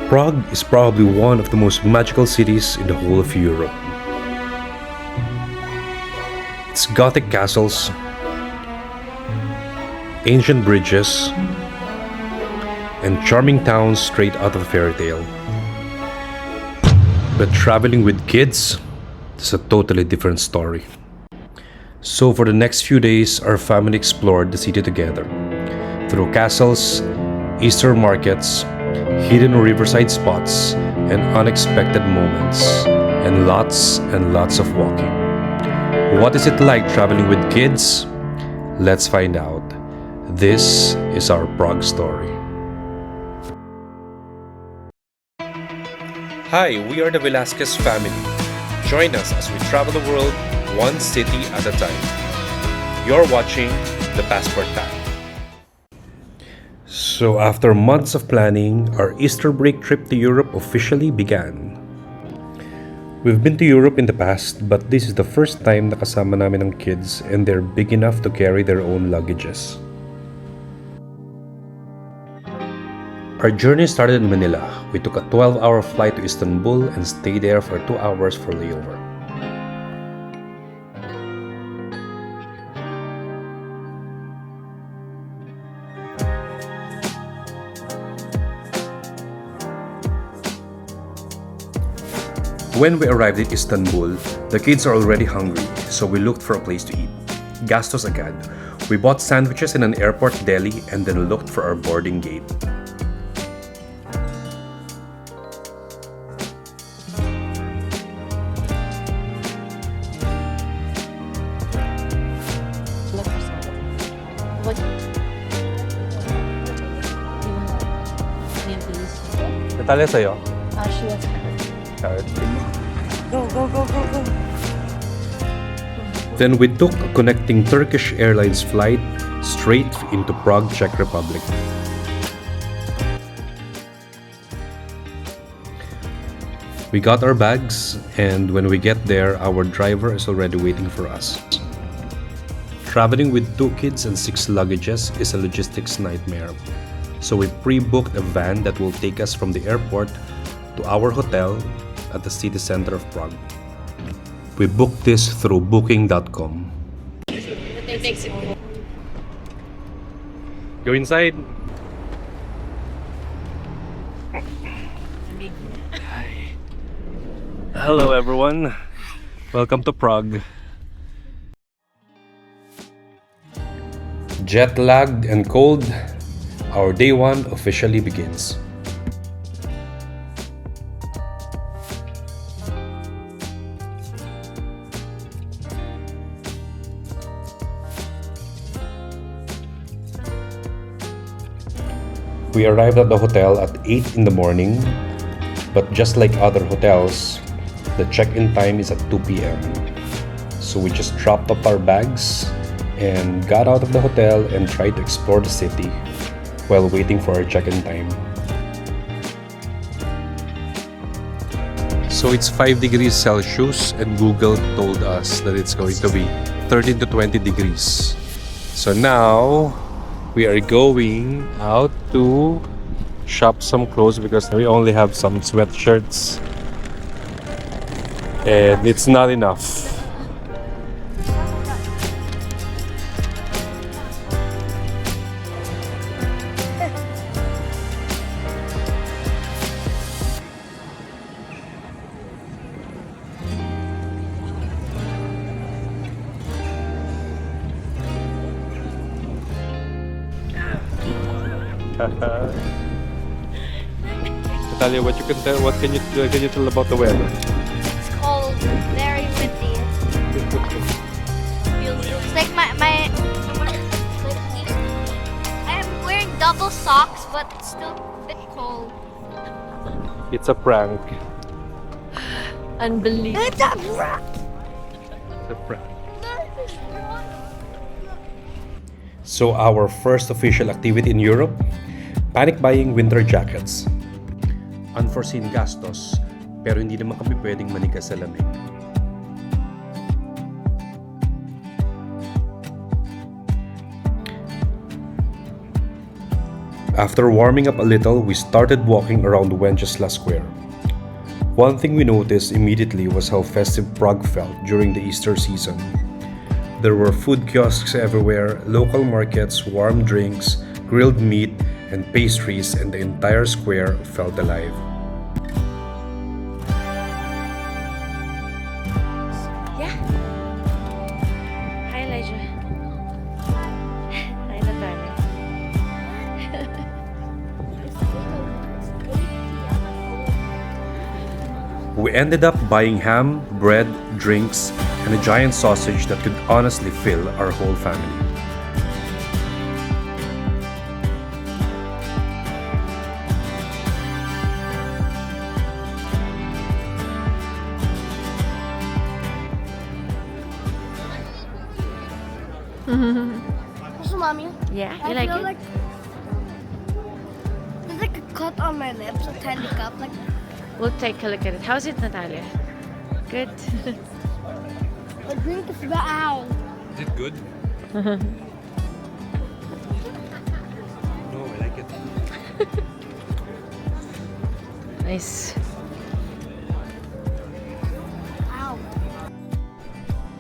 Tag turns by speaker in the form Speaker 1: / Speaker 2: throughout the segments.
Speaker 1: Prague is probably one of the most magical cities in the whole of Europe. Its Gothic castles, ancient bridges, and charming towns straight out of a fairy tale. But traveling with kids is a totally different story. So for the next few days, our family explored the city together, through castles, Easter markets, hidden riverside spots, and unexpected moments, and lots of walking. What is it like traveling with kids? Let's find out. This is our Prague story. Hi, we are the Velasquez family. Join us as we travel the world one city at a time. You're watching The Passport Time. So after months of planning, our Easter break trip to Europe officially began. We've been to Europe in the past, but this is the first time nakasama namin ang kids and they're big enough to carry their own luggages. Our journey started in Manila. We took a 12-hour flight to Istanbul and stayed there for 2 hours for layover. When we arrived in Istanbul, the kids are already hungry, so we looked for a place to eat. Gastos agad. We bought sandwiches in an airport deli and then looked for our boarding gate. Natalia sa'yo?
Speaker 2: She wants
Speaker 1: Carrot.
Speaker 2: Go.
Speaker 1: Then we took a connecting Turkish Airlines flight straight into Prague, Czech Republic. We got our bags, and when we get there, our driver is already waiting for us. Traveling with 2 kids and 6 luggages is a logistics nightmare. So we pre-booked a van that will take us from the airport to our hotel at the city center of Prague. We booked this through booking.com. Go inside. Hello everyone. Welcome to Prague. Jet lagged and cold, our day 1 officially begins. We arrived at the hotel at 8 in the morning, but just like other hotels, the check-in time is at 2 p.m. So we just dropped off our bags and got out of the hotel and tried to explore the city while waiting for our check-in time. So it's 5 degrees Celsius and Google told us that it's going to be 13 to 20 degrees. So now we are going out to shop some clothes because we only have some sweatshirts and it's not enough. Natalia, what can you tell about the weather?
Speaker 2: It's cold, very windy. It's like my I'm wearing double socks, but it's still a bit cold.
Speaker 1: It's a prank.
Speaker 2: Unbelievable. It's a prank.
Speaker 1: It's a prank. So our first official activity in Europe, panic buying winter jackets. Unforeseen gastos, pero hindi naman kami pwedeng manigas sa lamig. After warming up a little, we started walking around Wenceslas Square. One thing we noticed immediately was how festive Prague felt during the Easter season. There were food kiosks everywhere, local markets, warm drinks, grilled meat, and pastries, and the entire square felt alive.
Speaker 3: Yeah. Hi, Elijah. Hi, Natalia.
Speaker 1: We ended up buying ham, bread, drinks, and a giant sausage that could honestly fill our whole family.
Speaker 4: Also, mommy,
Speaker 3: Yeah,
Speaker 4: I
Speaker 3: you like
Speaker 4: feel
Speaker 3: it?
Speaker 4: like there's like a cut on my lips, a tiny cup. Like,
Speaker 3: We'll take a look at it. How's it, Natalia? Good.
Speaker 4: the drink is bad.
Speaker 1: Is it good? No, I like it.
Speaker 3: Nice.
Speaker 4: Ow.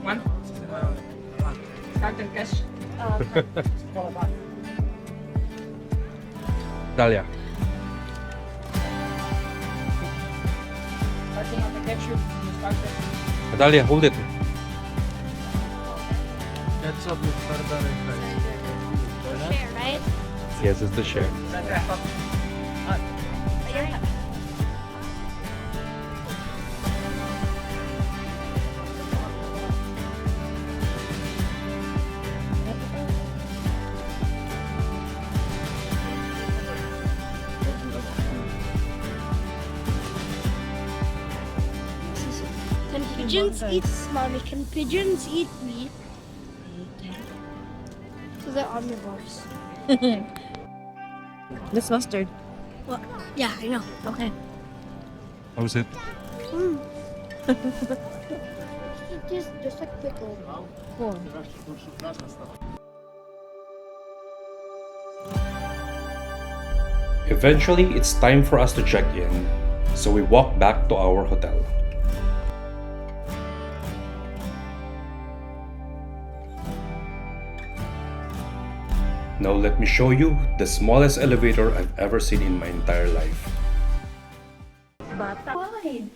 Speaker 5: One. Captain Cash.
Speaker 1: Dalia.
Speaker 5: Starting on the ketchup. Started.
Speaker 1: Dalia, hold it.
Speaker 5: Ketchup with tartar and
Speaker 2: Share, right?
Speaker 1: Yes, it's the share.
Speaker 4: Can pigeons eat, mommy? Can pigeons eat meat? So they're omnivores.
Speaker 3: This mustard.
Speaker 4: Well, yeah, I know.
Speaker 3: Okay.
Speaker 1: How's it?
Speaker 4: Just like pickle.
Speaker 3: Cool.
Speaker 1: Eventually, it's time for us to check in, so we walk back to our hotel. Now let me show you the smallest elevator I've ever seen in my entire life.
Speaker 4: Wide.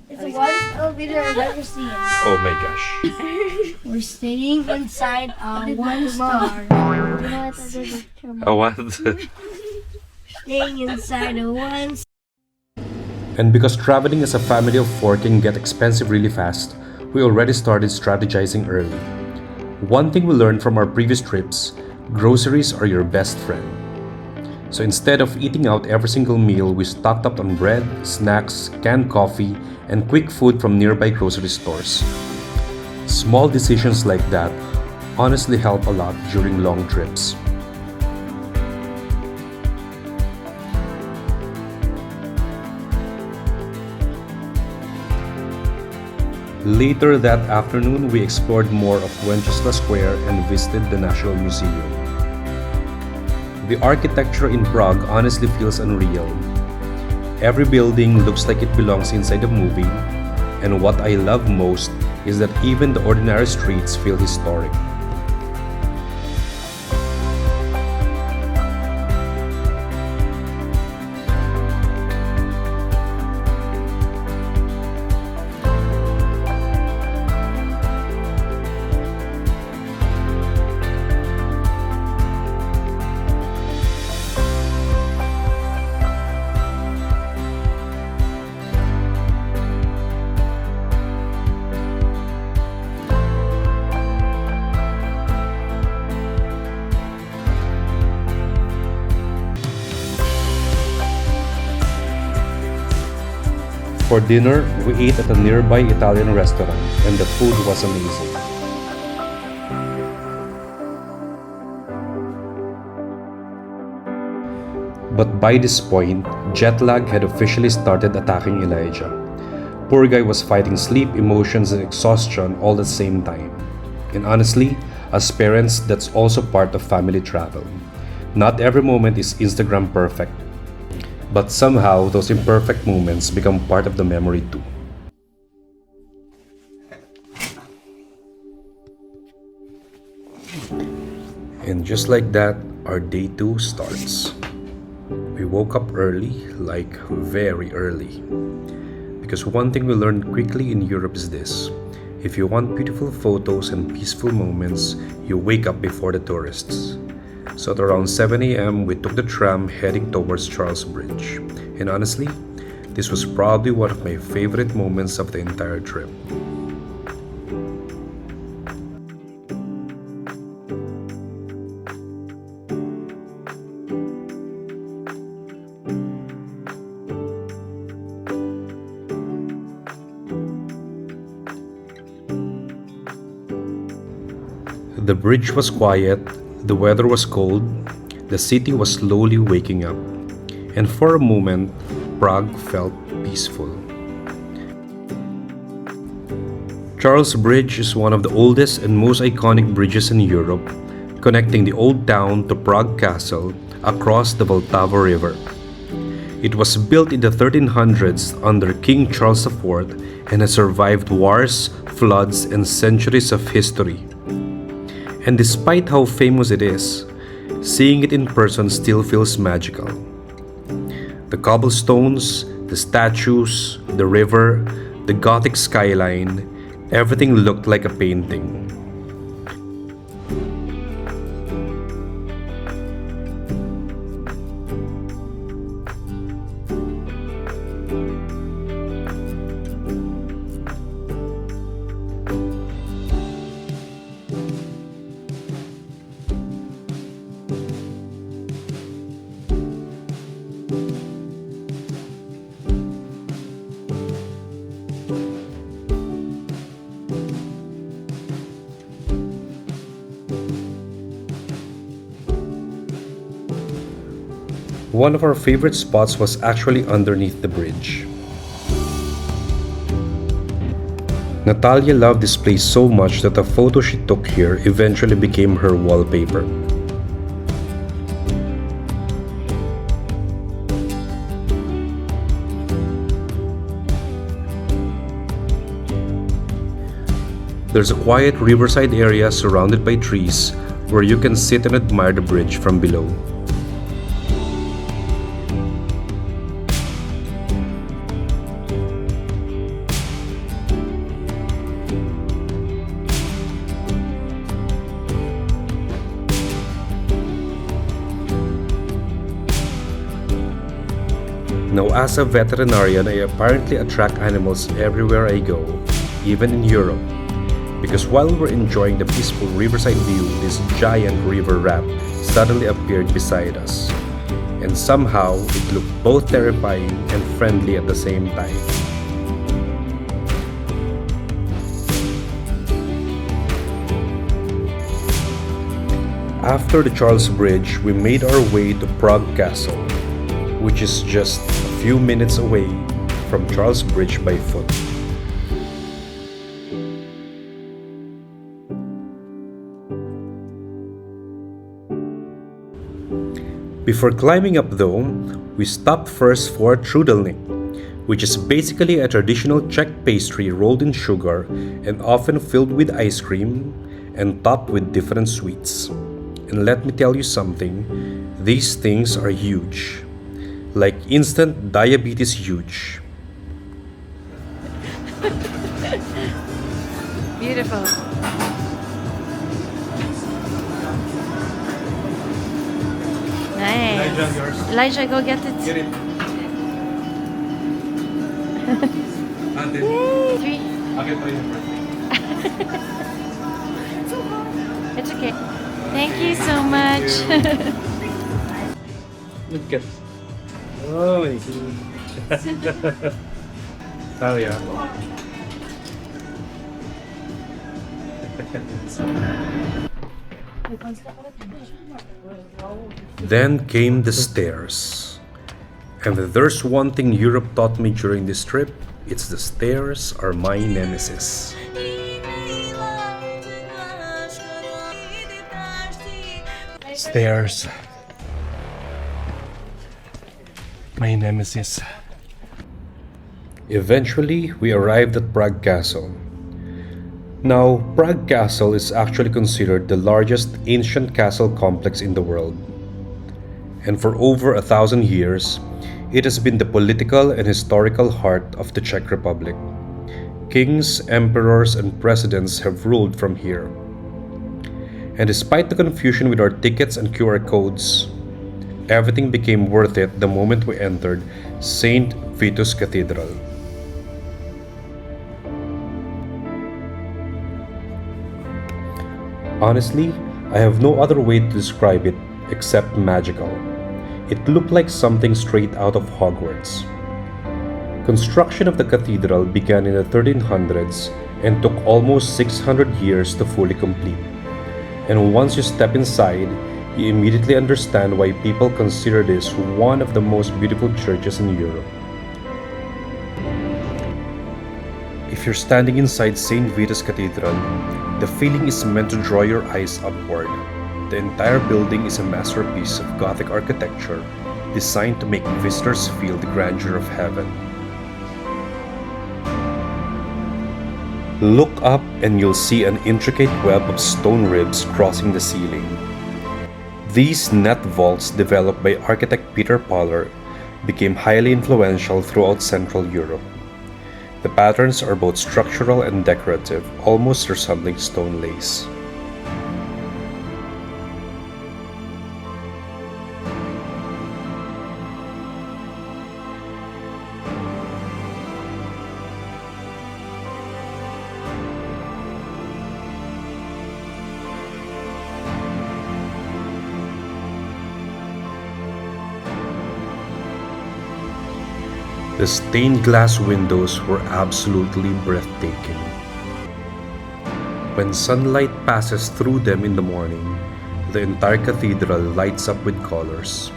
Speaker 4: It's the widest elevator I've ever seen.
Speaker 1: Oh my gosh.
Speaker 4: We're staying inside a one-star.
Speaker 1: Oh, what?
Speaker 4: Staying inside a one.
Speaker 1: And because traveling as a family of four can get expensive really fast, we already started strategizing early. One thing we learned from our previous trips: groceries are your best friend. So instead of eating out every single meal, we stocked up on bread, snacks, canned coffee, and quick food from nearby grocery stores. Small decisions like that honestly help a lot during long trips. Later that afternoon, we explored more of Wenceslas Square and visited the National Museum. The architecture in Prague honestly feels unreal. Every building looks like it belongs inside a movie, and what I love most is that even the ordinary streets feel historic. For dinner, we ate at a nearby Italian restaurant, and the food was amazing. But by this point, jet lag had officially started attacking Elijah. Poor guy was fighting sleep, emotions, and exhaustion all at the same time. And honestly, as parents, that's also part of family travel. Not every moment is Instagram perfect, but somehow those imperfect moments become part of the memory too. And just like that, our day 2 starts. We woke up early, like very early. Because one thing we learned quickly in Europe is this: if you want beautiful photos and peaceful moments, you wake up before the tourists. So at around 7 a.m., we took the tram heading towards Charles Bridge. And honestly, this was probably one of my favorite moments of the entire trip. The bridge was quiet, the weather was cold, the city was slowly waking up, and for a moment, Prague felt peaceful. Charles Bridge is one of the oldest and most iconic bridges in Europe, connecting the old town to Prague Castle across the Vltava River. It was built in the 1300s under King Charles IV and has survived wars, floods, and centuries of history. And despite how famous it is, seeing it in person still feels magical. The cobblestones, the statues, the river, the Gothic skyline, everything looked like a painting. One of our favorite spots was actually underneath the bridge. Natalia loved this place so much that a photo she took here eventually became her wallpaper. There's a quiet riverside area surrounded by trees where you can sit and admire the bridge from below. Now, as a veterinarian, I apparently attract animals everywhere I go, even in Europe. Because while we were enjoying the peaceful riverside view, this giant river rat suddenly appeared beside us. And somehow, it looked both terrifying and friendly at the same time. After the Charles Bridge, we made our way to Prague Castle, which is just a few minutes away from Charles Bridge by foot. Before climbing up though, we stopped first for trudelnik, which is basically a traditional Czech pastry rolled in sugar and often filled with ice cream and topped with different sweets. And let me tell you something, these things are huge. Like instant diabetes huge.
Speaker 3: Beautiful. Nice.
Speaker 5: Elijah, yours.
Speaker 3: Elijah, go get it.
Speaker 5: Get it. Ate.
Speaker 3: 3.
Speaker 5: Okay, pa yun.
Speaker 3: It's okay. Thank you so much.
Speaker 5: Look at. Oh my god. Oh yeah.
Speaker 1: Then came the stairs. And if there's one thing Europe taught me during this trip, it's the stairs are my nemesis.
Speaker 5: Stairs. My nemesis.
Speaker 1: Eventually, we arrived at Prague Castle. Now, Prague Castle is actually considered the largest ancient castle complex in the world. And for over 1,000 years, it has been the political and historical heart of the Czech Republic. Kings, emperors, and presidents have ruled from here. And despite the confusion with our tickets and QR codes, everything became worth it the moment we entered St. Vitus Cathedral. Honestly, I have no other way to describe it except magical. It looked like something straight out of Hogwarts. Construction of the cathedral began in the 1300s and took almost 600 years to fully complete. And once you step inside, you immediately understand why people consider this one of the most beautiful churches in Europe. If you're standing inside St. Vitus Cathedral, the feeling is meant to draw your eyes upward. The entire building is a masterpiece of Gothic architecture designed to make visitors feel the grandeur of heaven. Look up and you'll see an intricate web of stone ribs crossing the ceiling. These net vaults, developed by architect Peter Poller, became highly influential throughout Central Europe. The patterns are both structural and decorative, almost resembling stone lace. The stained glass windows were absolutely breathtaking. When sunlight passes through them in the morning, the entire cathedral lights up with colors.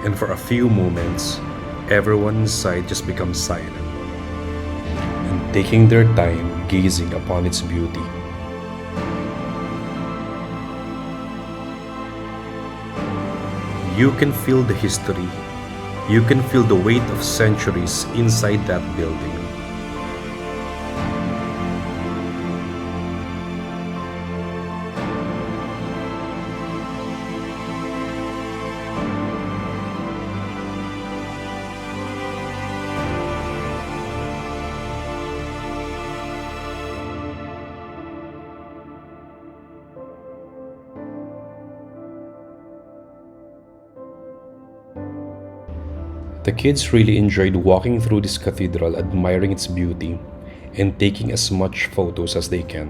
Speaker 1: And for a few moments, everyone inside just becomes silent and taking their time gazing upon its beauty. You can feel the history. You can feel the weight of centuries inside that building. The kids really enjoyed walking through this cathedral, admiring its beauty, and taking as much photos as they can.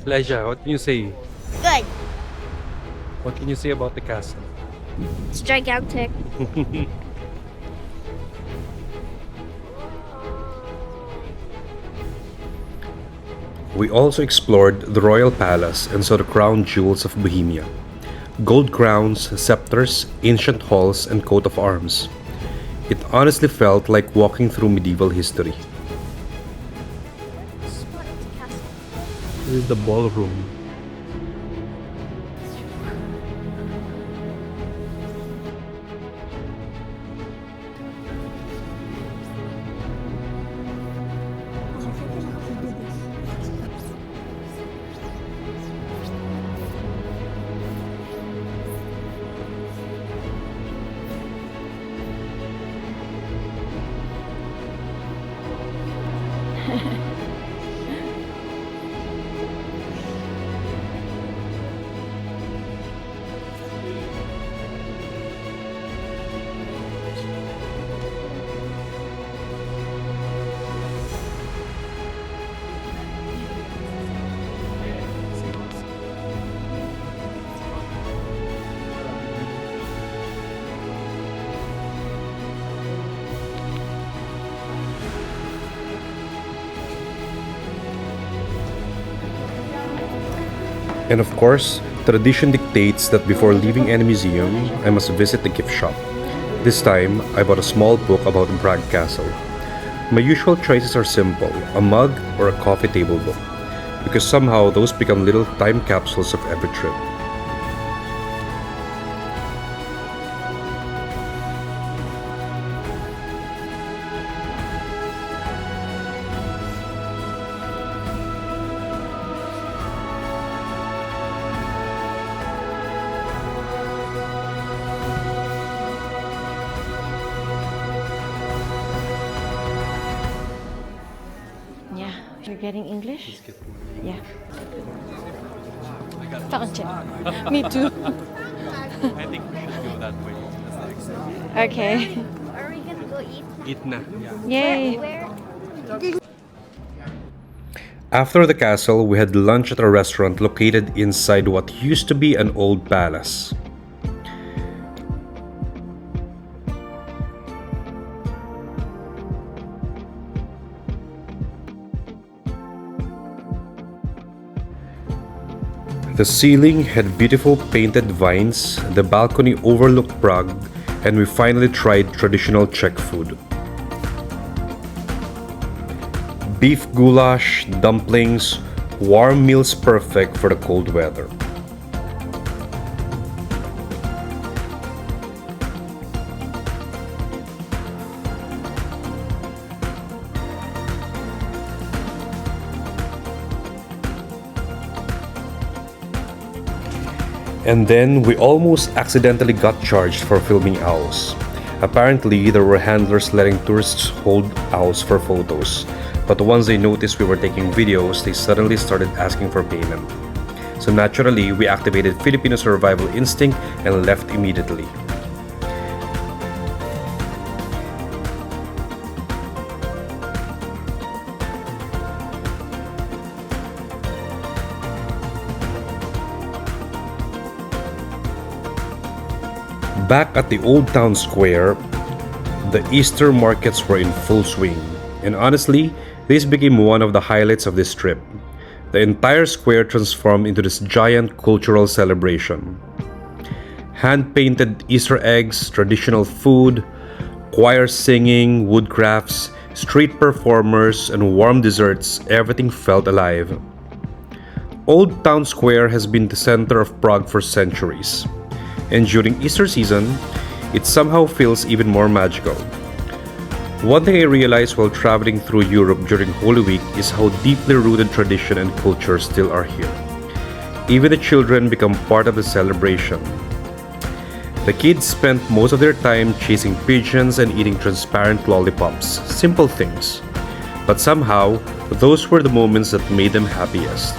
Speaker 5: Leisha, what can you say?
Speaker 4: Good.
Speaker 5: What can you say about the castle?
Speaker 4: It's gigantic.
Speaker 1: We also explored the royal palace and saw the crown jewels of Bohemia. Gold crowns, scepters, ancient halls, and coat of arms. It honestly felt like walking through medieval history.
Speaker 5: This is the ballroom.
Speaker 1: And of course, Tradition dictates that before leaving any museum, I must visit the gift shop. This time, I bought a small book about Prague Castle. My usual choices are simple, a mug or a coffee table book, because somehow those become little time capsules of every trip.
Speaker 3: Yeah, you're getting English? Yeah. Found it. Me too.
Speaker 5: I think we should go that way.
Speaker 3: Okay.
Speaker 2: Are we gonna go eat?
Speaker 5: Eat na.
Speaker 3: Yay.
Speaker 2: Where?
Speaker 1: After the castle, we had lunch at a restaurant located inside what used to be an old palace. The ceiling had beautiful painted vines, the balcony overlooked Prague, and we finally tried traditional Czech food. Beef goulash, dumplings, warm meals perfect for the cold weather. And then we almost accidentally got charged for filming owls. Apparently, there were handlers letting tourists hold owls for photos, but once they noticed we were taking videos, they suddenly started asking for payment. So naturally, we activated Filipino survival instinct and left immediately. Back at the old town square, the Easter markets were in full swing, and honestly, this became one of the highlights of this trip. The entire square transformed into this giant cultural celebration. Hand-painted Easter eggs, traditional food, choir singing, wood crafts, street performers, and warm desserts, everything felt alive. Old Town Square has been the center of Prague for centuries, and during Easter season, it somehow feels even more magical. One thing I realized while traveling through Europe during Holy Week is how deeply rooted tradition and culture still are here. Even the children become part of the celebration. The kids spent most of their time chasing pigeons and eating transparent lollipops, simple things. But somehow, those were the moments that made them happiest.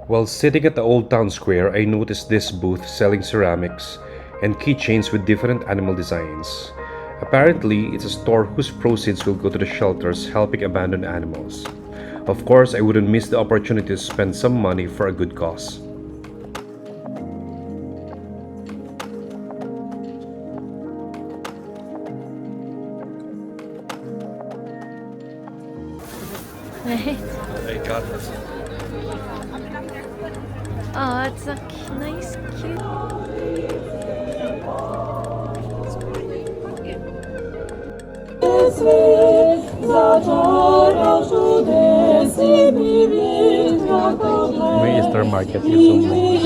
Speaker 1: While sitting at the Old Town Square, I noticed this booth selling ceramics and keychains with different animal designs. Apparently, it's a store whose proceeds will go to the shelters helping abandoned animals. Of course, I wouldn't miss the opportunity to spend some money for a good cause.
Speaker 5: I got this.
Speaker 3: Oh, it's a nice, cute.
Speaker 5: My Easter market is so nice.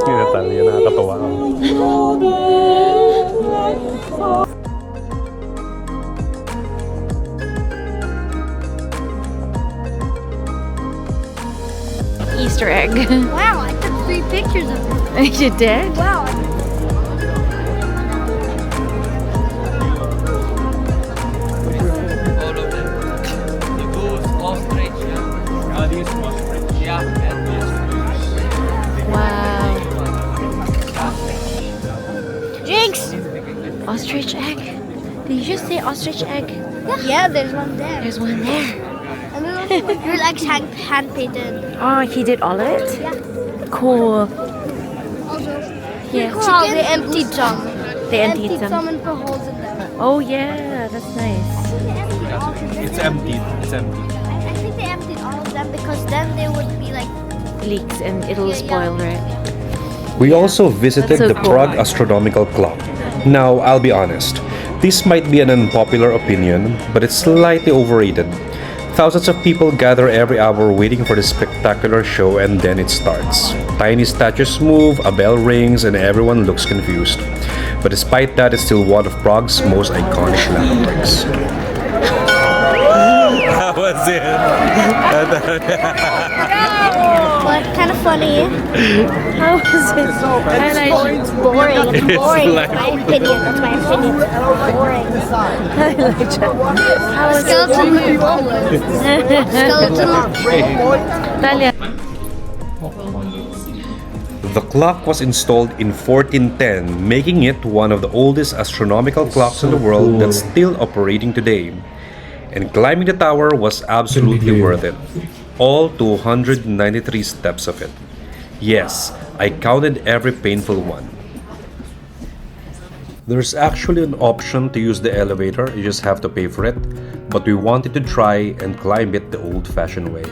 Speaker 5: Yung Natalia, nakakatawa.
Speaker 3: Easter egg.
Speaker 4: Wow, I took 3 pictures of it.
Speaker 3: You did?
Speaker 4: Wow.
Speaker 3: Wow.
Speaker 4: Jinx!
Speaker 3: Ostrich egg? Did you just say ostrich egg?
Speaker 4: Yeah, there's one there.
Speaker 3: There's one there.
Speaker 4: And then also your legs hand painted.
Speaker 3: Oh, he did all of it?
Speaker 4: Yeah.
Speaker 3: Cool.
Speaker 4: Also,
Speaker 3: Yeah.
Speaker 4: wow, they emptied some.
Speaker 3: They emptied some.
Speaker 4: some and put holes in them.
Speaker 3: Oh yeah, that's nice.
Speaker 5: It's empty. It's empty.
Speaker 4: I think they emptied all of them because then they would be like.
Speaker 3: Leaks and it'll spoil, right?
Speaker 1: We also visited
Speaker 3: That's so
Speaker 1: the
Speaker 3: cool.
Speaker 1: Prague Astronomical Clock. Now, I'll be honest, this might be an unpopular opinion, but it's slightly overrated. Thousands of people gather every hour waiting for the spectacular show, and then it starts. Tiny statues move, a bell rings, and everyone looks confused. But despite that, it's still one of Prague's most iconic landmarks.
Speaker 5: That was it.
Speaker 4: But kind of funny.
Speaker 3: How was it? I like
Speaker 4: It's boring. It's
Speaker 5: It's
Speaker 4: boring.
Speaker 5: like-
Speaker 4: In my opinion. That's my opinion. Boring. Skeleton.
Speaker 3: Talia.
Speaker 1: The clock was installed in 1410, making it one of the oldest astronomical clocks in the world that's still operating today. And climbing the tower was absolutely worth it. All 293 steps of it. Yes, I counted every painful one. There's actually an option to use the elevator, you just have to pay for it, but we wanted to try and climb it the old-fashioned way.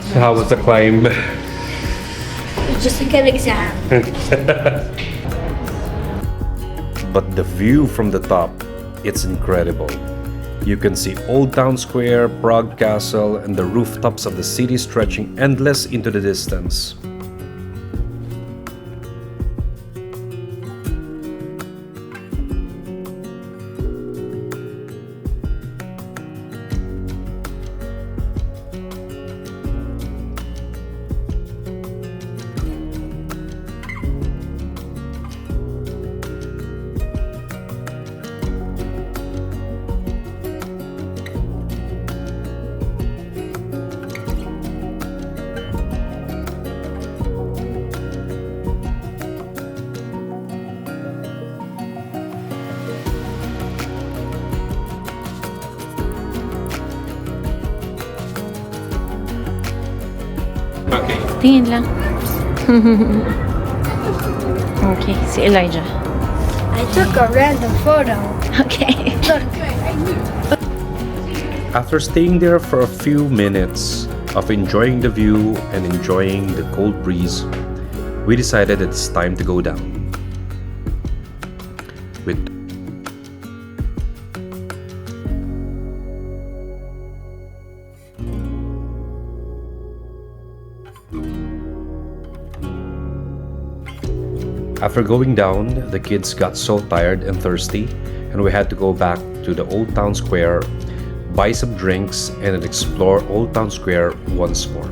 Speaker 1: So how was the climb?
Speaker 4: It's just like an exam.
Speaker 1: But the view from the top, it's incredible. You can see Old Town Square, Prague Castle, and the rooftops of the city stretching endless into the distance.
Speaker 3: Tingin lang. Okay, si Elijah.
Speaker 4: I took a random photo.
Speaker 3: Okay.
Speaker 4: Look.
Speaker 1: After staying there for a few minutes of enjoying the view and enjoying the cold breeze, we decided it's time to go down. With After going down, the kids got so tired and thirsty, and we had to go back to the Old Town Square, buy some drinks, and then explore Old Town Square once more.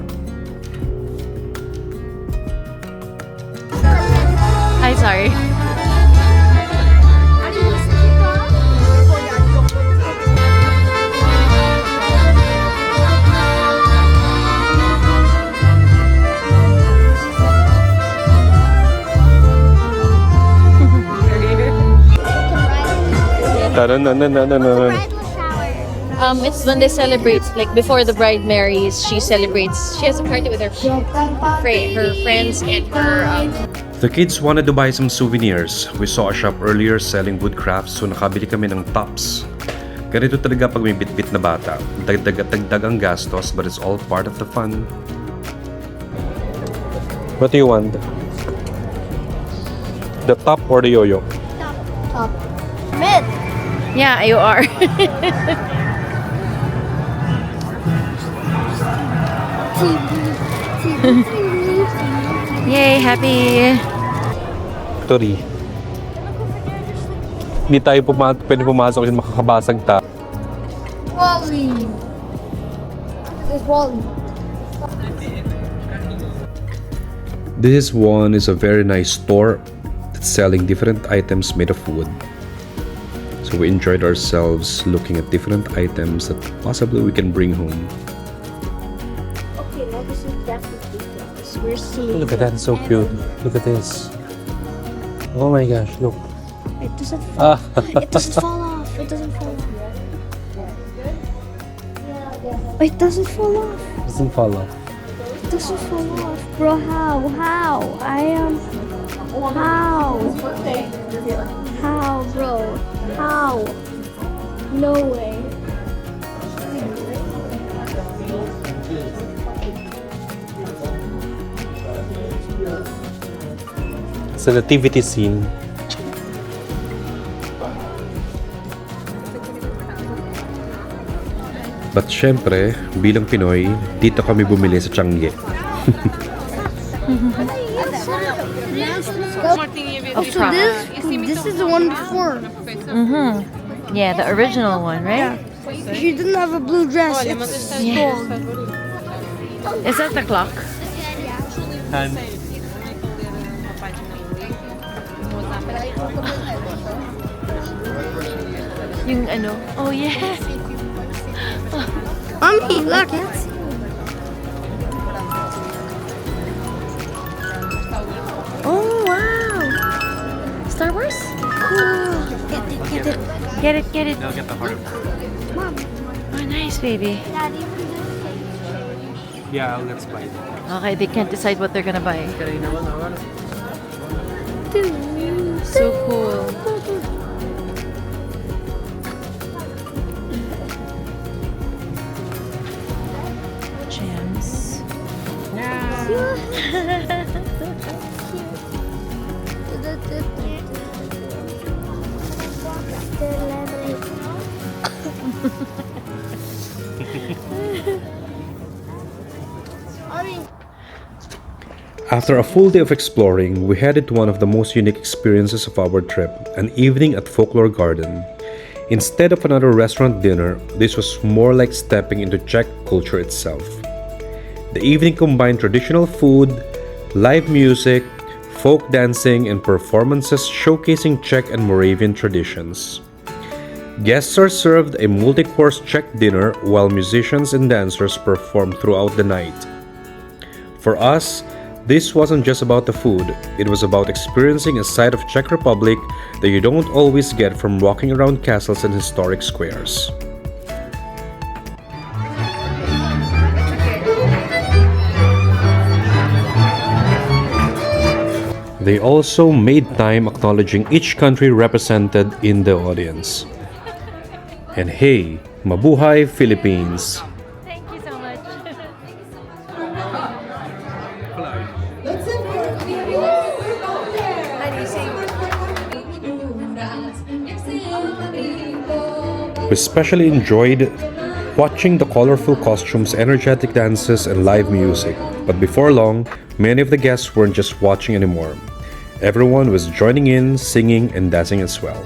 Speaker 3: Hi, sorry. It's when they celebrate, like before the bride marries, she celebrates. She has a party with her friends and her.
Speaker 1: The kids wanted to buy some souvenirs. We saw a shop earlier selling wood crafts, so nakabili kami ng tops. Ganito talaga pag may bitbit na bata. Dagdag at dagdag ang gastos, but it's all part of the fun. What do you want? The top or the yo-yo?
Speaker 4: Top. Mid.
Speaker 3: Yeah, you are. Yay, happy.
Speaker 1: Tori. Hindi tayo pwede pumasok yung makakabasag ta.
Speaker 4: Wally.
Speaker 1: This one is a very nice store that's selling different items made of wood. So we enjoyed ourselves looking at different items that possibly we can bring home.
Speaker 4: Okay, now this is definitely this. We're seeing.
Speaker 5: Look at that, it's so cute. Look at this. Oh my gosh, look.
Speaker 4: It doesn't fall.
Speaker 5: Ah.
Speaker 4: It doesn't fall off. It doesn't fall off. It doesn't fall off.
Speaker 5: Doesn't fall off.
Speaker 4: It doesn't fall off, bro. How? I am. How, bro? How? No way.
Speaker 5: It's a nativity scene.
Speaker 1: But syempre, bilang Pinoy, dito kami bumili sa Changi.
Speaker 3: Of
Speaker 4: So
Speaker 3: Prague.
Speaker 4: this is the one before.
Speaker 3: Yeah, the original one, right?
Speaker 4: She didn't have a blue dress. It's gold.
Speaker 3: Is that the clock?
Speaker 5: And
Speaker 3: Yung ano? Oh, yes.
Speaker 4: Mommy, look.
Speaker 3: Oh, wow. Star Wars?
Speaker 4: Cool. Get it.
Speaker 3: Get it, get it.
Speaker 5: now get the heart.
Speaker 3: Oh, nice, baby.
Speaker 5: Yeah, let's buy it.
Speaker 3: Okay, they can't decide what they're gonna buy. So cool. Gems.
Speaker 1: After a full day of exploring, we headed to one of the most unique experiences of our trip, an evening at Folklore Garden. Instead of another restaurant dinner, this was more like stepping into Czech culture itself. The evening combined traditional food, live music, folk dancing, and performances showcasing Czech and Moravian traditions. Guests are served a multi-course Czech dinner while musicians and dancers perform throughout the night. For us, this wasn't just about the food, it was about experiencing a side of Czech Republic that you don't always get from walking around castles and historic squares. They also made time acknowledging each country represented in the audience. And hey, mabuhay Philippines!
Speaker 3: Thank you so much.
Speaker 1: We especially enjoyed watching the colorful costumes, energetic dances, and live music. But before long, many of the guests weren't just watching anymore. Everyone was joining in, singing, and dancing as well.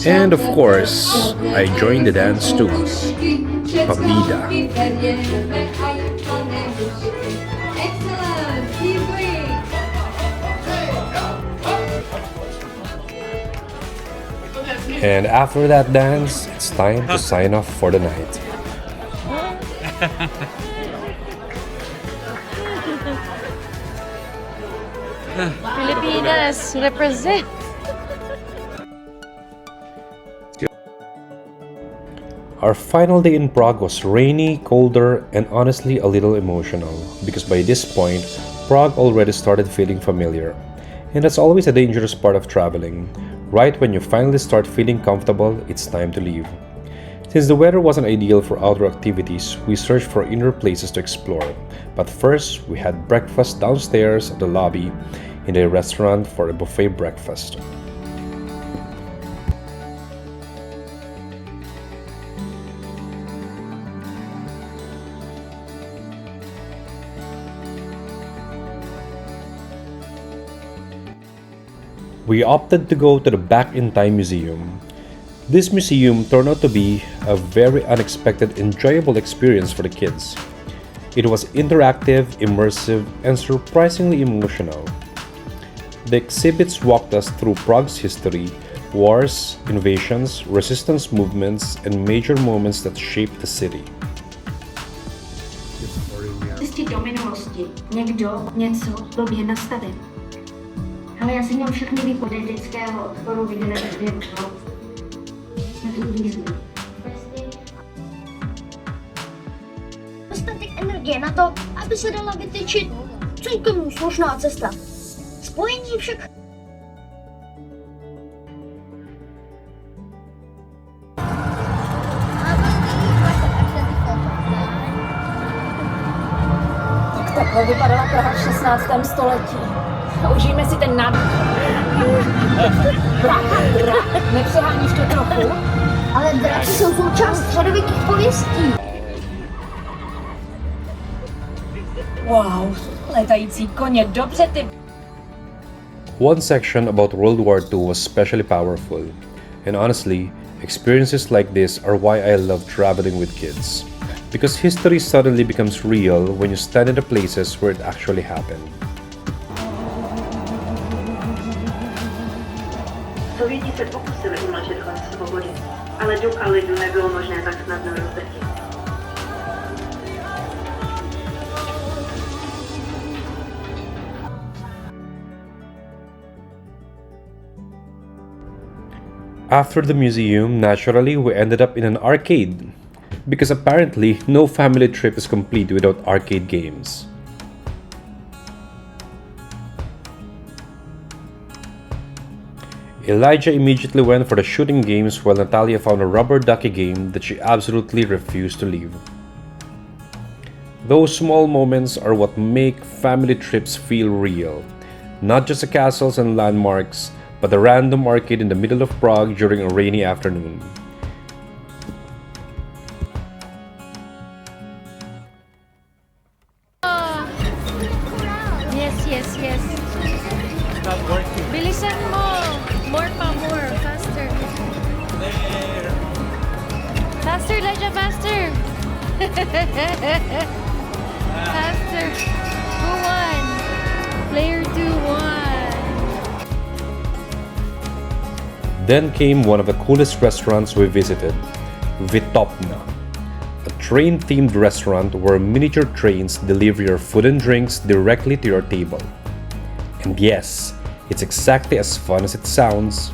Speaker 1: And of course, I joined the dance too. Pabida. And after that dance, it's time to sign off for the night.
Speaker 3: Filipinas, represent.
Speaker 1: Our final day in Prague was rainy, colder, and honestly a little emotional because by this point, Prague already started feeling familiar. And that's always a dangerous part of traveling. Right when you finally start feeling comfortable, it's time to leave. Since the weather wasn't ideal for outdoor activities, we searched for indoor places to explore. But first, we had breakfast downstairs at the lobby in a restaurant for a buffet breakfast. We opted to go to the Back in Time Museum. This museum turned out to be a very unexpected, enjoyable experience for the kids. It was interactive, immersive, and surprisingly emotional. The exhibits walked us through Prague's history, wars, invasions, resistance movements, and major moments that shaped the city.
Speaker 6: Zjistit do minulosti. Někdo něco blbě nastavil. Ale já si měl všechny výpady dětského odporu viděli ve dvě jsme tu uvízli.
Speaker 4: Dostatek energie na to, aby se dala vytyčit celkem slušná cesta. Spojení však
Speaker 7: Takhle vypadala Praha v 16. století. Užijme si ten Nepřeháníš to trochu?
Speaker 4: ale draky jsou součást středověkých pověstí.
Speaker 7: Wow, letající koně, dobře ty...
Speaker 1: One section about World War II was especially powerful, and honestly, experiences like this are why I love traveling with kids. Because history suddenly becomes real when you stand in the places where it actually happened.
Speaker 8: Sověti se pokusili umlčet chod svobody, ale duch a lidu nebylo možné tak snadno rozdrtit.
Speaker 1: After the museum, naturally, we ended up in an arcade. Because apparently, no family trip is complete without arcade games. Elijah immediately went for the shooting games while Natalia found a rubber ducky game that she absolutely refused to leave. Those small moments are what make family trips feel real. Not just the castles and landmarks, but the random arcade in the middle of Prague during a rainy afternoon.
Speaker 3: Yes. Bilisan mo! More, faster. Faster, Elijah, faster! Faster. Who won? Player 2 won.
Speaker 1: Then came one of the coolest restaurants we visited, Vitus, a train-themed restaurant where miniature trains deliver your food and drinks directly to your table. And yes, it's exactly as fun as it sounds.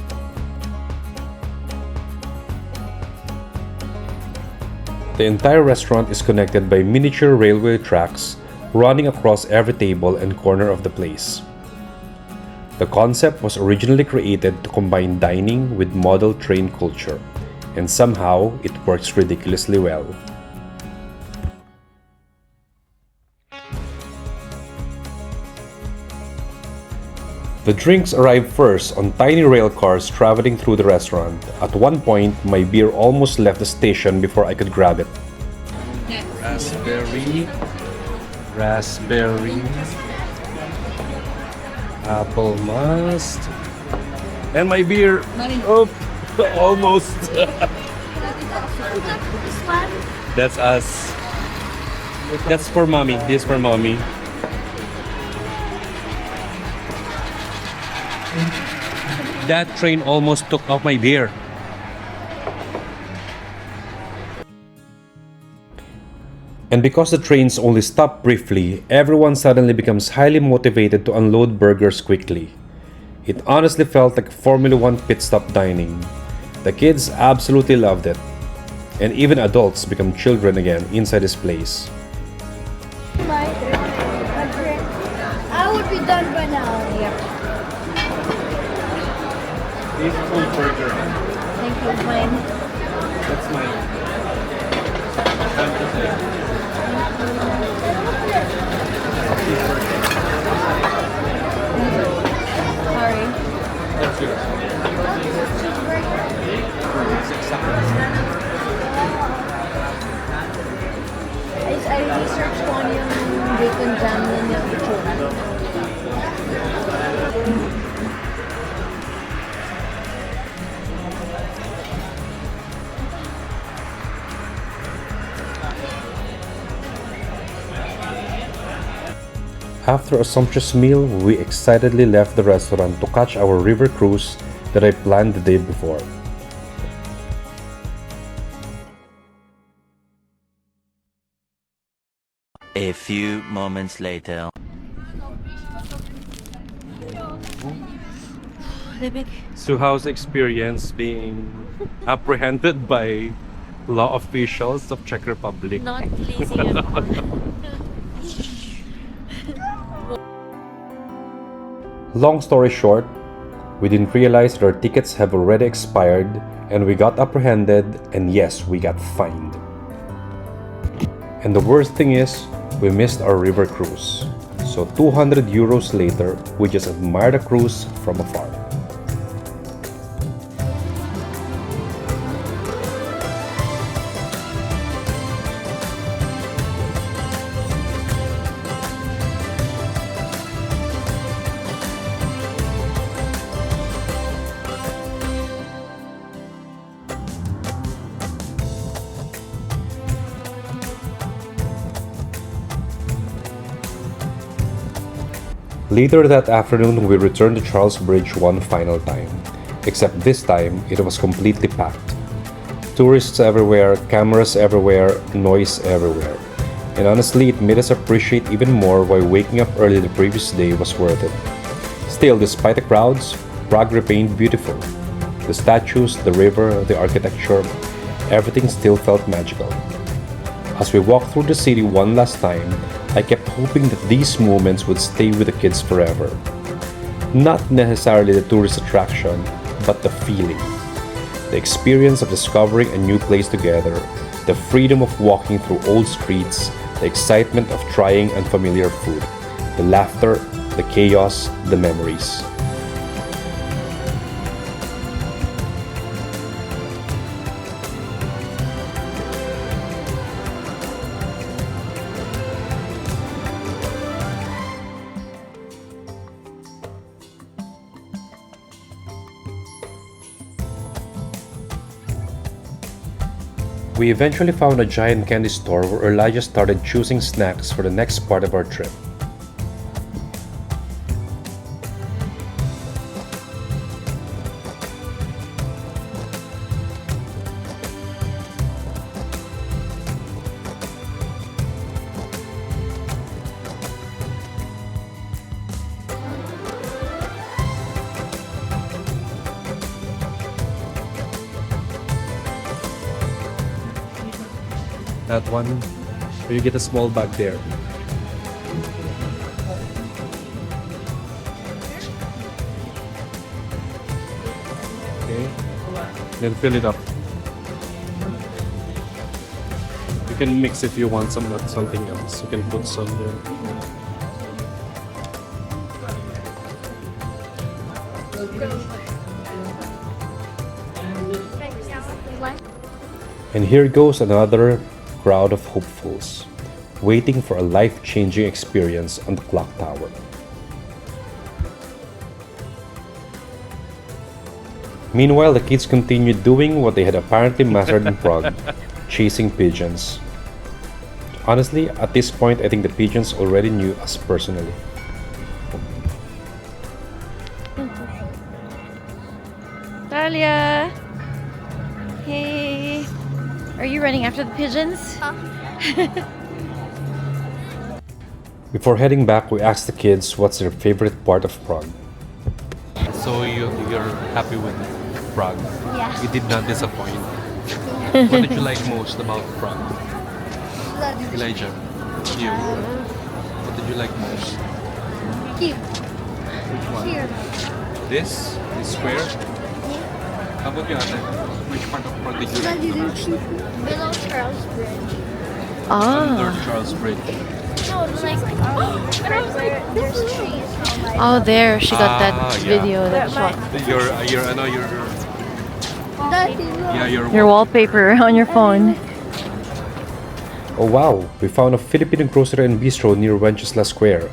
Speaker 1: The entire restaurant is connected by miniature railway tracks running across every table and corner of the place. The concept was originally created to combine dining with model train culture, and somehow it works ridiculously well. The drinks arrived first on tiny rail cars traveling through the restaurant. At one point, my beer almost left the station before I could grab it. Raspberry, apple must, and my beer. Oh, almost. That's us. That's for mommy. This is for mommy. That train almost took off my beer. And because the trains only stop briefly, everyone suddenly becomes highly motivated to unload burgers quickly. It honestly felt like Formula 1 pit stop dining. The kids absolutely loved it. And even adults become children again inside this place.
Speaker 4: My drink. I would be done by now.
Speaker 1: Full burger.
Speaker 3: Thank you, mine.
Speaker 1: That's mine.
Speaker 3: Sorry.
Speaker 1: That's yours.
Speaker 3: I researched ko ano yung bacon jam yun yung itsura.
Speaker 1: After a sumptuous meal, we excitedly left the restaurant to catch our river cruise that I planned the day before.
Speaker 9: A few moments later.
Speaker 1: So how's the experience being apprehended by law officials of Czech Republic?
Speaker 3: Not pleasing at all.
Speaker 1: Long story short, we didn't realize that our tickets have already expired and we got apprehended, and yes, we got fined. And the worst thing is, we missed our river cruise. So 200 euros later, we just admired the cruise from afar. Later that afternoon, we returned to Charles Bridge one final time, except this time it was completely packed. Tourists everywhere, cameras everywhere, noise everywhere. And honestly, it made us appreciate even more why waking up early the previous day was worth it. Still, despite the crowds, Prague remained beautiful. The statues, the river, the architecture, everything still felt magical. As we walked through the city one last time, I kept hoping that these moments would stay with the kids forever. Not necessarily the tourist attraction, but the feeling. The experience of discovering a new place together, the freedom of walking through old streets, the excitement of trying unfamiliar food, the laughter, the chaos, the memories. We eventually found a giant candy store where Elijah started choosing snacks for the next part of our trip. That one, or you get a small bag there. Okay, then fill it up. You can mix if you want something else. You can put some there. And here goes another crowd of hopefuls, waiting for a life-changing experience on the clock tower. Meanwhile, the kids continued doing what they had apparently mastered in Prague, chasing pigeons. Honestly, at this point, I think the pigeons already knew us personally.
Speaker 3: Talia! Hey! Are you running after the pigeons?
Speaker 1: Before heading back, we asked the kids what's their favorite part of Prague. So you're happy with Prague?
Speaker 4: Yeah.
Speaker 1: It did not disappoint. What did you like most about Prague? Elijah, you. What did you like most?
Speaker 4: Here.
Speaker 1: Which one?
Speaker 4: Here.
Speaker 1: This square? How about you, Ate? Which part of Prague did you like the most?
Speaker 4: Below Charles Bridge.
Speaker 1: Under Charles Bridge.
Speaker 4: No, like where there's trees.
Speaker 3: Oh, there. She got that
Speaker 1: yeah.
Speaker 3: video that shot. Your wallpaper on your phone.
Speaker 1: Oh wow, we found a Filipino grocery and bistro near Wenceslas Square.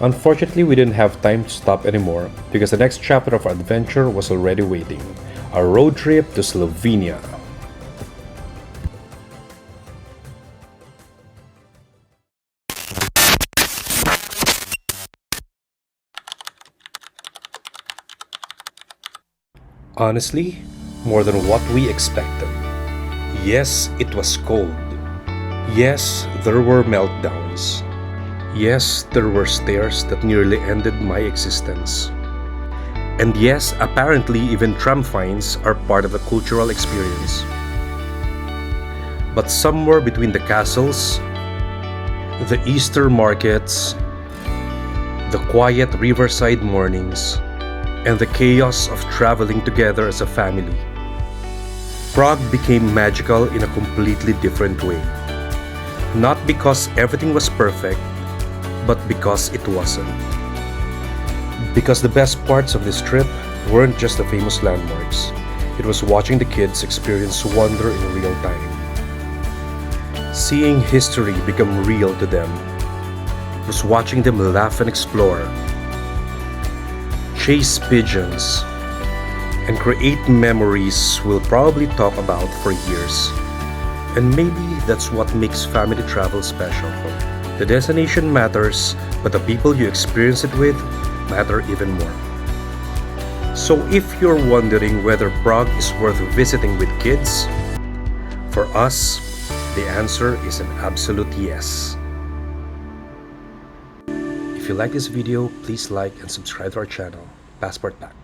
Speaker 1: Unfortunately, we didn't have time to stop anymore because the next chapter of our adventure was already waiting. Our road trip to Slovenia. Honestly, more than what we expected. Yes, it was cold. Yes, there were meltdowns. Yes, there were stairs that nearly ended my existence. And yes, apparently even tram fines are part of the cultural experience. But somewhere between the castles, the Easter markets, the quiet riverside mornings, and the chaos of traveling together as a family, Prague became magical in a completely different way. Not because everything was perfect, but because it wasn't. Because the best parts of this trip weren't just the famous landmarks. It was watching the kids experience wonder in real time. Seeing history become real to them. It was watching them laugh and explore, chase pigeons, and create memories we'll probably talk about for years. And maybe that's what makes family travel special. The destination matters, but the people you experience it with matter even more. So if you're wondering whether Prague is worth visiting with kids, for us, the answer is an absolute yes. If you like this video, please like and subscribe to our channel, Passport Pack.